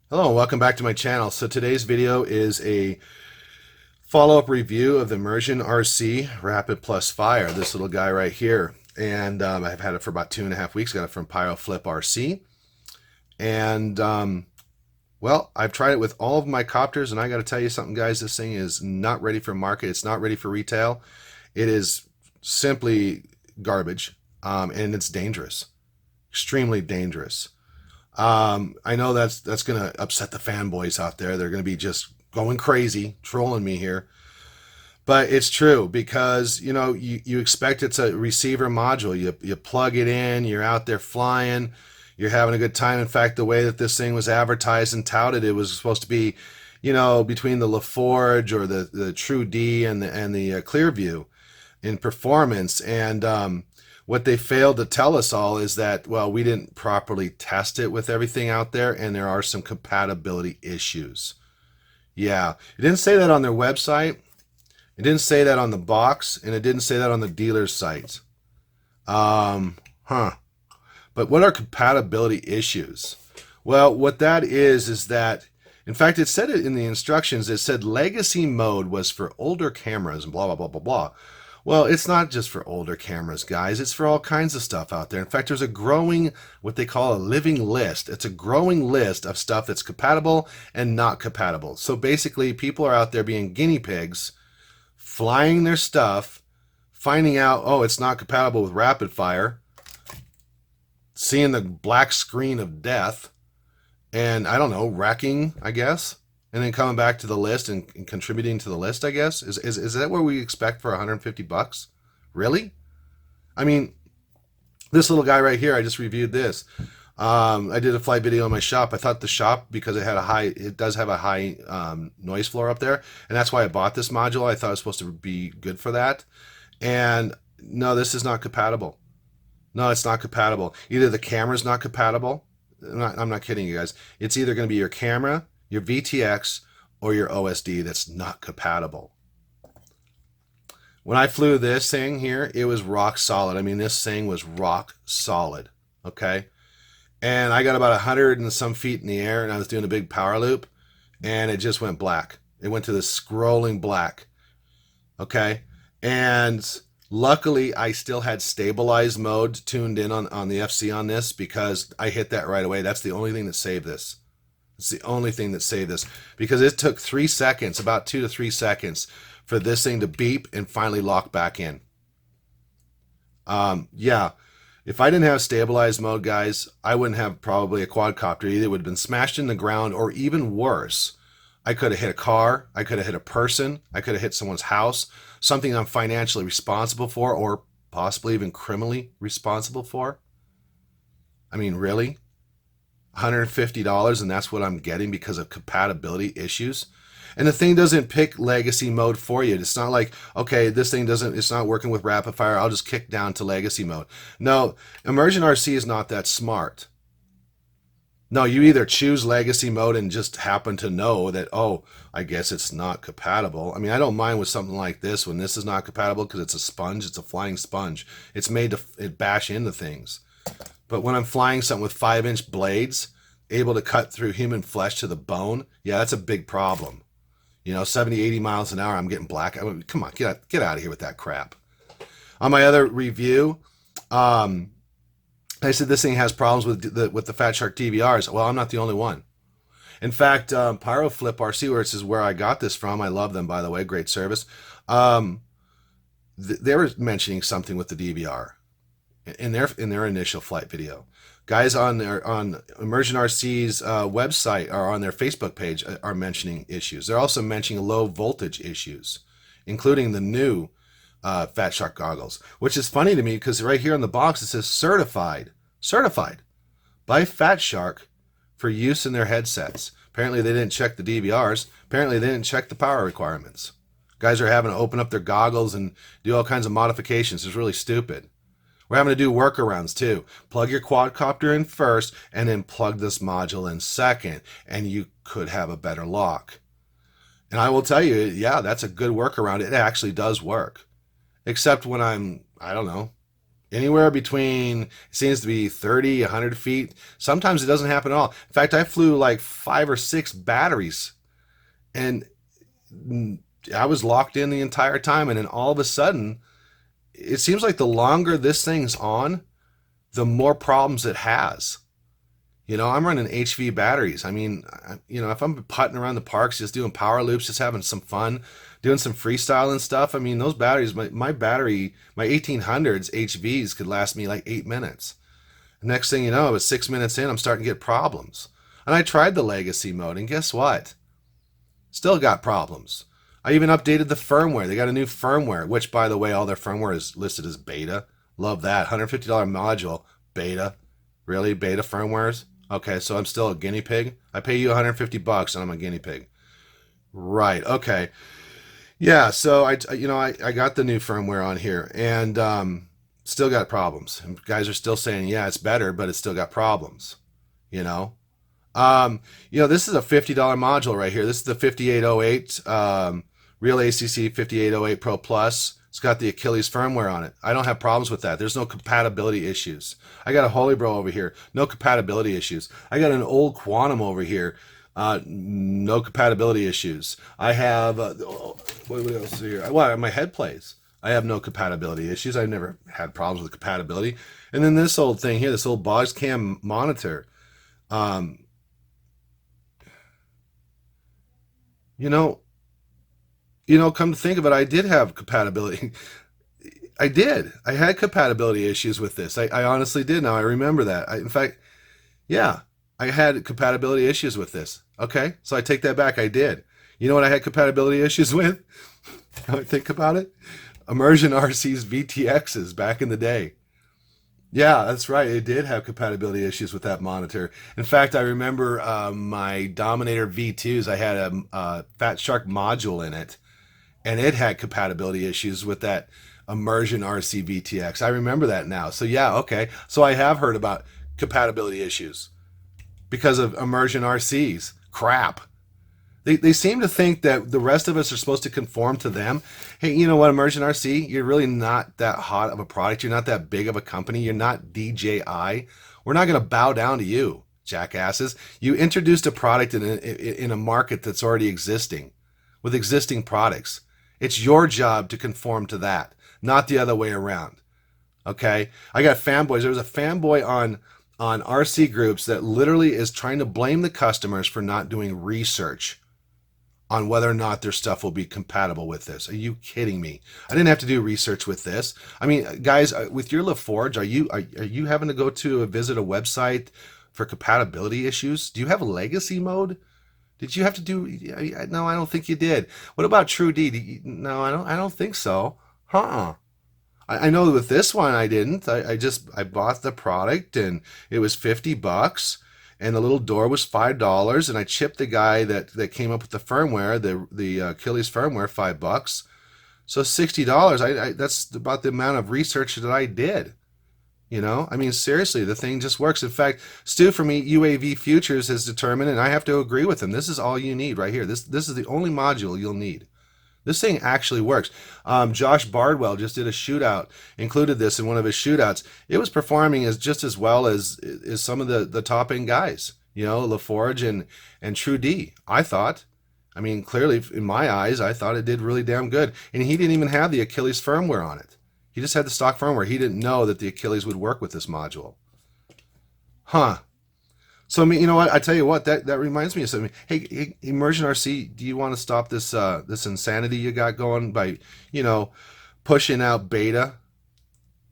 Hello and welcome back to my channel. So today's video is a follow-up review of the ImmersionRC Rapid Plus Fire, this little guy right here. And I've had it for about 2.5 weeks. Got it from PyroFlip RC. And well, I've tried it with all of my copters, and I got to tell you something, guys. This thing is not ready for market. It's not ready for retail. It is simply garbage, and it's dangerous, extremely dangerous. I know that's going to upset the fanboys out there. They're going to be just going crazy, trolling me here. But it's true because, you know, you expect it's a receiver module. You plug it in, you're out there flying, you're having a good time. In fact, the way that this thing was advertised and touted, it was supposed to be, you know, between the LaForge or the True D and the Clearview in performance. And what they failed to tell us all is that, well, we didn't properly test it with everything out there, and there are some compatibility issues. Yeah, it didn't say that on their website. It didn't say that on the box, and it didn't say that on the dealer's site. But what are compatibility issues? Well, what that is that, in fact, it said it in the instructions. It said legacy mode was for older cameras and blah, blah, blah, blah, blah. Well, it's not just for older cameras, guys. It's for all kinds of stuff out there. In fact, there's a growing, what they call a living list. It's a growing list of stuff that's compatible and not compatible. So basically, people are out there being guinea pigs, flying their stuff, finding out, oh, it's not compatible with Rapidfire, seeing the black screen of death, and I don't know, wrecking, I guess. And then coming back to the list and contributing to the list, I guess. Is that what we expect for 150 bucks? Really? I mean, this little guy right here, I just reviewed this. I did a flight video in my shop. I thought the shop, because it does have a high noise floor up there, and that's why I bought this module. I thought it was supposed to be good for that. And no, this is not compatible. No, it's not compatible. Either the camera's not compatible. I'm not kidding you guys. It's either going to be your camera, your VTX, or your OSD that's not compatible. When I flew this thing here, it was rock solid. I mean, this thing was rock solid, okay? And I got about 100 and some feet in the air, and I was doing a big power loop, and it just went black. It went to this scrolling black, okay? And luckily, I still had stabilized mode tuned in on the FC on this, because I hit that right away. That's the only thing that saved this. It's the only thing that saved this, because it took 3 seconds, about 2 to 3 seconds, for this thing to beep and finally lock back in. Yeah, if I didn't have stabilized mode, guys, I wouldn't have probably a quadcopter. Either it would have been smashed in the ground, or even worse, I could have hit a car, I could have hit a person, I could have hit someone's house, something I'm financially responsible for, or possibly even criminally responsible for. I mean, really? $150, and that's what I'm getting because of compatibility issues. And the thing doesn't pick legacy mode for you. It's not like, okay, this thing it's not working with Rapidfire, I'll just kick down to legacy mode. No, ImmersionRC is not that smart. No, you either choose legacy mode and just happen to know that, oh, I guess it's not compatible. I mean, I don't mind with something like this when this is not compatible, because it's a sponge, it's a flying sponge. It's made to bash into things. But when I'm flying something with 5-inch blades, able to cut through human flesh to the bone, yeah, that's a big problem. You know, 70, 80 miles an hour, I'm getting black. I mean, come on, get out of here with that crap. On my other review, I said this thing has problems with the Fatshark DVRs. Well, I'm not the only one. In fact, PyroFlip RC, which is where I got this from, I love them, by the way, great service. They were mentioning something with the DVR in their initial flight video. Guys on ImmersionRC's website, or on their Facebook page, are mentioning issues. They're also mentioning low voltage issues, including the new Fatshark goggles, which is funny to me, because right here on the box it says certified by Fatshark for use in their headsets. Apparently they didn't check the DVRs. Apparently they didn't check the power requirements. Guys are having to open up their goggles and do all kinds of modifications. It's really stupid. We're having to do workarounds too. Plug your quadcopter in first, and then plug this module in second, and you could have a better lock. And I will tell you, yeah, that's a good workaround. It actually does work. Except when I'm, I don't know, Anywhere between, it seems to be 30, 100 feet. Sometimes it doesn't happen at all. In fact, I flew like 5 or 6 batteries, and I was locked in the entire time. And then all of a sudden, it seems like the longer this thing's on, the more problems it has. I'm running HV batteries. I mean, if I'm putting around the parks, just doing power loops, just having some fun, doing some freestyle and stuff, I mean, those batteries, my battery, my 1800s HVs could last me like 8 minutes. The next thing you know, it was 6 minutes in, I'm starting to get problems. And I tried the legacy mode, and guess what? Still got problems. I even updated the firmware. They got a new firmware, which, by the way, all their firmware is listed as beta. Love that. $150 module, beta. Really? Beta firmwares? Okay, so I'm still a guinea pig. I pay you $150 and I'm a guinea pig. Right. Okay. Yeah. So I got the new firmware on here, and still got problems. And guys are still saying, yeah, it's better, but it's still got problems. You know. This is a $50 module right here. This is the 5808 Real ACC 5808 Pro Plus. It's got the Achilles firmware on it. I don't have problems with that. There's no compatibility issues. I got a Holy Bro over here. No compatibility issues. I got an old Quantum over here. No compatibility issues. I have, what else is here? Well, my head plays. I have no compatibility issues. I've never had problems with compatibility. And then this old thing here, this old Box Cam monitor. Um, you know, come to think of it, I did have compatibility. I did. I had compatibility issues with this. I honestly did. Now I remember that. In fact, yeah, I had compatibility issues with this. Okay, so I take that back. I did. You know what I had compatibility issues with? Now I think about it. ImmersionRC's VTXs back in the day. Yeah, that's right. It did have compatibility issues with that monitor. In fact, I remember my Dominator V2s. I had a Fatshark module in it, and it had compatibility issues with that ImmersionRC VTX. I remember that now. So yeah, okay. So I have heard about compatibility issues because of ImmersionRC's crap. They seem to think that the rest of us are supposed to conform to them. Hey, you know what, ImmersionRC? You're really not that hot of a product. You're not that big of a company. You're not DJI. We're not going to bow down to you, jackasses. You introduced a product in a market that's already existing with existing products. It's your job to conform to that, not the other way around. Okay? I got fanboys. There was a fanboy on RC groups that literally is trying to blame the customers for not doing research on whether or not their stuff will be compatible with this. Are you kidding me? I didn't have to do research with this. I mean, guys, with your LaForge, are you having to go to visit a website for compatibility issues? Do you have a legacy mode? Did you have to do? No, I don't think you did. What about True D? No, I don't think so. I know with this one I didn't. I bought the product and it was $50, and the little door was $5, and I chipped the guy that came up with the firmware, the Achilles firmware, $5. So $60. That's about the amount of research that I did. I mean, seriously, the thing just works. In fact, Stu for me, UAV Futures has determined, and I have to agree with him, this is all you need right here. This is the only module you'll need. This thing actually works. Josh Bardwell just did a shootout, included this in one of his shootouts. It was performing just as well as some of the top end guys, LaForge and True D. I thought. I mean, clearly in my eyes, I thought it did really damn good. And he didn't even have the Achilles firmware on it. He just had the stock firmware. He didn't know that the Achilles would work with this module. Huh. So, I mean, you know what? I tell you what, that reminds me of something. Hey, ImmersionRC, do you want to stop this this insanity you got going by, pushing out beta,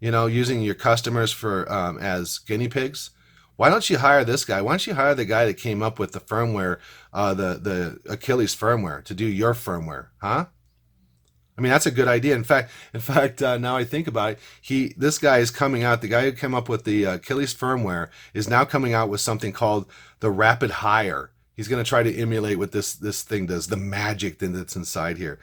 using your customers for as guinea pigs? Why don't you hire this guy? Why don't you hire the guy that came up with the firmware, the Achilles firmware, to do your firmware, huh? I mean, that's a good idea. In fact, now I think about it, this guy is coming out. The guy who came up with the Achilles firmware is now coming out with something called the Rapidfire. He's going to try to emulate what this thing does, the magic thing that's inside here.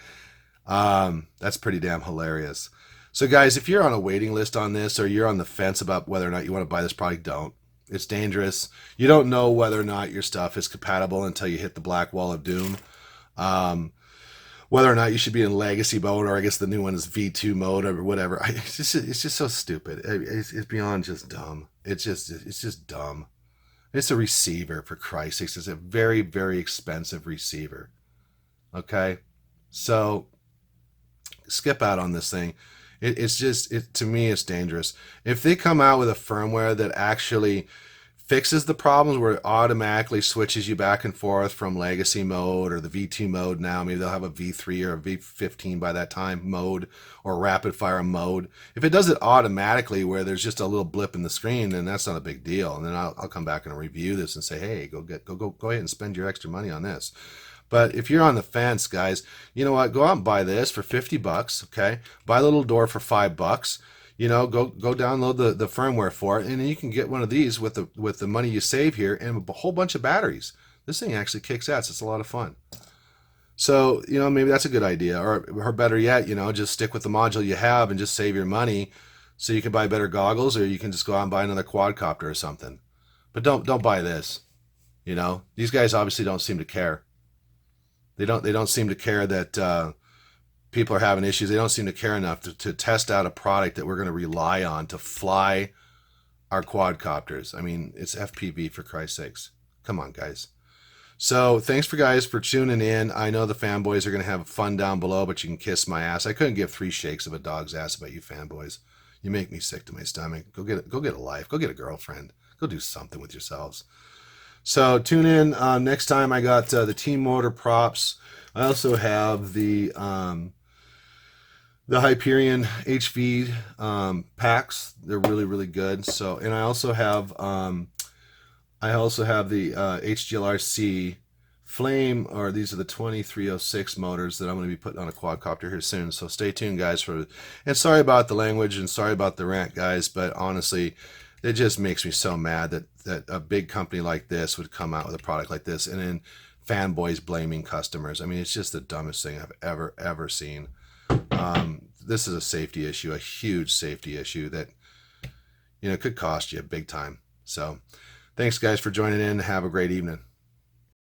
That's pretty damn hilarious. So, guys, if you're on a waiting list on this, or you're on the fence about whether or not you want to buy this product, don't. It's dangerous. You don't know whether or not your stuff is compatible until you hit the black wall of doom. whether or not you should be in legacy mode, or I guess the new one is V2 mode or whatever. It's just so stupid. It's beyond just dumb. It's just dumb. It's a receiver, for Christ's sakes. It's a very, very expensive receiver. Okay, so skip out on this thing. It's just, to me, it's dangerous. If they come out with a firmware that actually fixes the problems, where it automatically switches you back and forth from legacy mode or the V2 mode, now maybe they'll have a V3 or a V15 by that time mode, or rapid fire mode. If it does it automatically where there's just a little blip in the screen, then that's not a big deal. And then I'll come back and review this and say, hey, go ahead and spend your extra money on this. But if you're on the fence, guys, you know what? Go out and buy this for $50, okay? Buy a little door for $5. You know, go download the firmware for it, and then you can get one of these with the money you save here and a whole bunch of batteries. This thing actually kicks ass. It's a lot of fun. So, you know, maybe that's a good idea. Or better yet, you know, just stick with the module you have and just save your money so you can buy better goggles, or you can just go out and buy another quadcopter or something. But don't buy this. You know, these guys obviously don't seem to care. They don't seem to care that people are having issues. They don't seem to care enough to test out a product that we're going to rely on to fly our quadcopters. I mean, it's FPV, for Christ's sakes. Come on, guys. So thanks for tuning in. I know the fanboys are going to have fun down below, but you can kiss my ass. I couldn't give 3 shakes of a dog's ass about you fanboys. You make me sick to my stomach. Go get a life. Go get a girlfriend. Go do something with yourselves. So tune in next time. I got the Team Motor props. I also have the Hyperion HV packs. They're really, really good. So, and I also have the HGLRC Flame, or these are the 2306 motors that I'm going to be putting on a quadcopter here soon. So stay tuned, guys. And sorry about the language and sorry about the rant, guys. But honestly, it just makes me so mad that a big company like this would come out with a product like this, and then fanboys blaming customers. I mean, it's just the dumbest thing I've ever seen. This is a safety issue, a huge safety issue that, you know, could cost you big time. So thanks, guys, for joining in. Have a great evening.